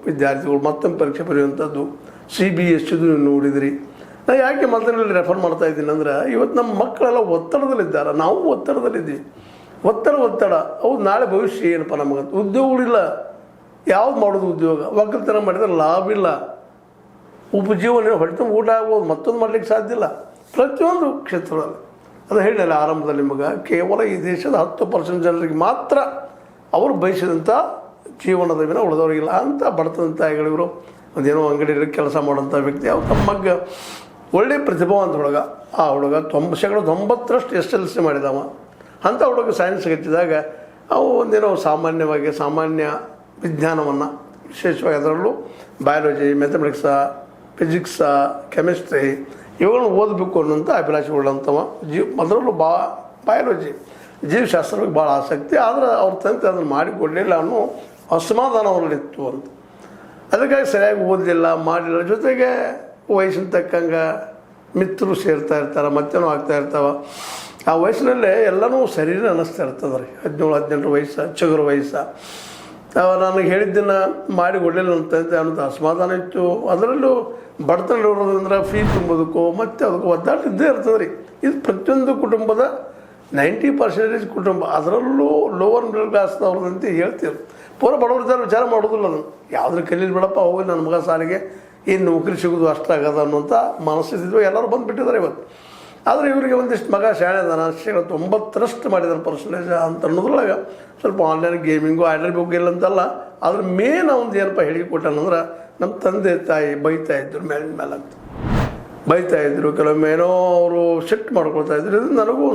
ವಿದ್ಯಾರ್ಥಿಗಳು ಮತ್ತೊಂದು ಪರೀಕ್ಷೆ ಬರೆಯುವಂಥದ್ದು CBSE ನೀವು ನೋಡಿದಿರಿ. ನಾನು ಯಾಕೆ ಮಾತನಾಡಲಿ ರೆಫರ್ ಮಾಡ್ತಾ ಇದ್ದೀನಿ ಅಂದ್ರೆ, ಇವತ್ತು ನಮ್ಮ ಮಕ್ಕಳೆಲ್ಲ ಒತ್ತಡದಲ್ಲಿದ್ದಾರೆ, ನಾವು ಒತ್ತಡದಲ್ಲಿದ್ದೀವಿ. ಒತ್ತಡ ಅವು ನಾಳೆ ಭವಿಷ್ಯ ಏನಪ್ಪ ನಮಗಂತ. ಉದ್ಯೋಗಗಳಿಲ್ಲ, ಯಾವ್ದು ಮಾಡೋದು ಉದ್ಯೋಗ? ಒಕ್ಕಲ್ತನ ಮಾಡಿದ್ರೆ ಲಾಭ ಇಲ್ಲ, ಉಪಜೀವನ ಹೊಟ್ಟೆ ಊಟ ಆಗ್ಬೋದು, ಮತ್ತೊಂದು ಮಾಡಲಿಕ್ಕೆ ಸಾಧ್ಯ ಇಲ್ಲ ಪ್ರತಿಯೊಂದು ಕ್ಷೇತ್ರದಲ್ಲಿ. ಅದು ಹೇಳಿಲ್ಲ ಆರಂಭದಲ್ಲಿ ನಿಮಗೆ, ಕೇವಲ ಈ ದೇಶದ 10% ಜನರಿಗೆ ಮಾತ್ರ ಅವರು ಬಯಸಿದಂಥ ಜೀವನದ ಮೇಲೆ ಉಳಿದವರಿಗಿಲ್ಲ ಅಂತ ಬಡತನ ತಾಯಿಗಳಿವರು. ಒಂದೇನೋ ಅಂಗಡಿಯಲ್ಲಿ ಕೆಲಸ ಮಾಡೋಂಥ ವ್ಯಕ್ತಿ, ಅವ್ರು ತಮ್ಮ ಮಗ ಒಳ್ಳೆಯ ಪ್ರತಿಭಾವಂತ ಹುಡುಗ. ಆ ಹುಡುಗ 90% SLC ಮಾಡಿದವ. ಅಂಥ ಹುಡುಗ ಸೈನ್ಸ್ಗೆ ಹಚ್ಚಿದಾಗ ಅವು ಒಂದೇನೋ ಸಾಮಾನ್ಯ ವಿಜ್ಞಾನವನ್ನು ವಿಶೇಷವಾಗಿ ಅದರಲ್ಲೂ ಬಯಾಲಜಿ, ಮ್ಯಾಥಮೆಟಿಕ್ಸ, ಫಿಸಿಕ್ಸ, ಕೆಮಿಸ್ಟ್ರಿ ಇವುಗಳನ್ನು ಓದಬೇಕು ಅನ್ನೋಂಥ ಅಭಿಲಾಷೆಗಳಂಥವ. ಅದರಲ್ಲೂ ಬಯಾಲಜಿ ಜೀವಶಾಸ್ತ್ರಕ್ಕೆ ಭಾಳ ಆಸಕ್ತಿ. ಆದರೆ ಅವ್ರ ತಂದೆ ಅದನ್ನು ಮಾಡಿಕೊಡಲಿಲ್ಲ ಅನ್ನೋ ಅಸಮಾಧಾನ ಅವರಲ್ಲಿತ್ತು ಅಂತ. ಅದಕ್ಕಾಗಿ ಸರಿಯಾಗಿ ಓದಲಿಲ್ಲ, ಮಾಡಲಿಲ್ಲ. ಜೊತೆಗೆ ವಯಸ್ಸಿನ ತಕ್ಕಂಗೆ ಮಿತ್ರರು ಸೇರ್ತಾ ಇರ್ತಾರೆ, ಮತ್ತೇನೋ ಆಗ್ತಾ ಇರ್ತಾವೆ. ಆ ವಯಸ್ಸಿನಲ್ಲೇ ಎಲ್ಲನೂ ಸರಿನೇ ಅನ್ನಿಸ್ತಾ ಇರ್ತದೆ ರೀ. 17-18 ವಯಸ್ಸು, ಚಿಗುರು ವಯಸ್ಸು. ನನಗೆ ಹೇಳಿದ್ದನ್ನು ಮಾಡಿ ಕೊಡಲಿಲ್ಲ ಅಂತಂತೆ ಅನ್ನೋದು ಅಸಮಾಧಾನ ಇತ್ತು. ಅದರಲ್ಲೂ ಬಡತನ ಇರೋದ್ರಿಂದ ಫೀಸ್ ತುಂಬೋದಕ್ಕೋ ಮತ್ತು ಅದಕ್ಕೂ ಒದ್ದಾಟ ಇದ್ದೇ ಇರ್ತದೆ ರೀ. ಇದು ಪ್ರತಿಯೊಂದು ಕುಟುಂಬದ 90% ಕುಟುಂಬ, ಅದರಲ್ಲೂ ಲೋವರ್ ಮಿಡಲ್ ಕ್ಲಾಸ್ದವ್ರದಂತೆ ಹೇಳ್ತೀವಿ. ಪೂರ ಬಡವ್ರ ವಿಚಾರ ಮಾಡೋದಿಲ್ಲ. ಅದನ್ನು ಯಾವುದ್ರ ಕಲೀಲಿ ಬಿಡಪ್ಪ, ಹೋಗಿ ನನ್ನ ಮಗ ಸಾಲಿಗೆ ಏನು ನೌಕರಿ ಸಿಗೋದು ಅಷ್ಟಾಗದ ಅನ್ನೋಂಥ ಮನಸ್ಥಿತಿದ್ವು ಎಲ್ಲರೂ ಬಂದುಬಿಟ್ಟಿದ್ದಾರೆ ಇವತ್ತು. ಆದರೆ ಇವರಿಗೆ ಒಂದಿಷ್ಟು ಮಗ ಶಾಣೆ ಅದಾನ, 90% ಮಾಡಿದಾರೆ ಪರ್ಸೆಂಟೇಜ್ ಅಂತ ಅನ್ನೋದ್ರೊಳಗೆ ಸ್ವಲ್ಪ ಆನ್ಲೈನ್ ಗೇಮಿಂಗು ಆರ್ಡರ್ ಬುಕ್ ಇಲ್ಲ ಅಂತಲ್ಲ. ಅದ್ರ ಮೇನ್ ಒಂದು ಏನಪ್ಪ ಹೇಳಿಕೊಟ್ಟನಂದ್ರೆ, ನಮ್ಮ ತಂದೆ ತಾಯಿ ಬೈತಾ ಇದ್ರು ಮೇಲೆ ಅಂತ ಬೈತಾ ಇದ್ರು. ಕೆಲವೊಮ್ಮೆ ಏನೋ ಅವರು ಸಿಟ್ಟು ಮಾಡ್ಕೊಳ್ತಾ ಇದ್ರು. ಇದು ನನಗೂ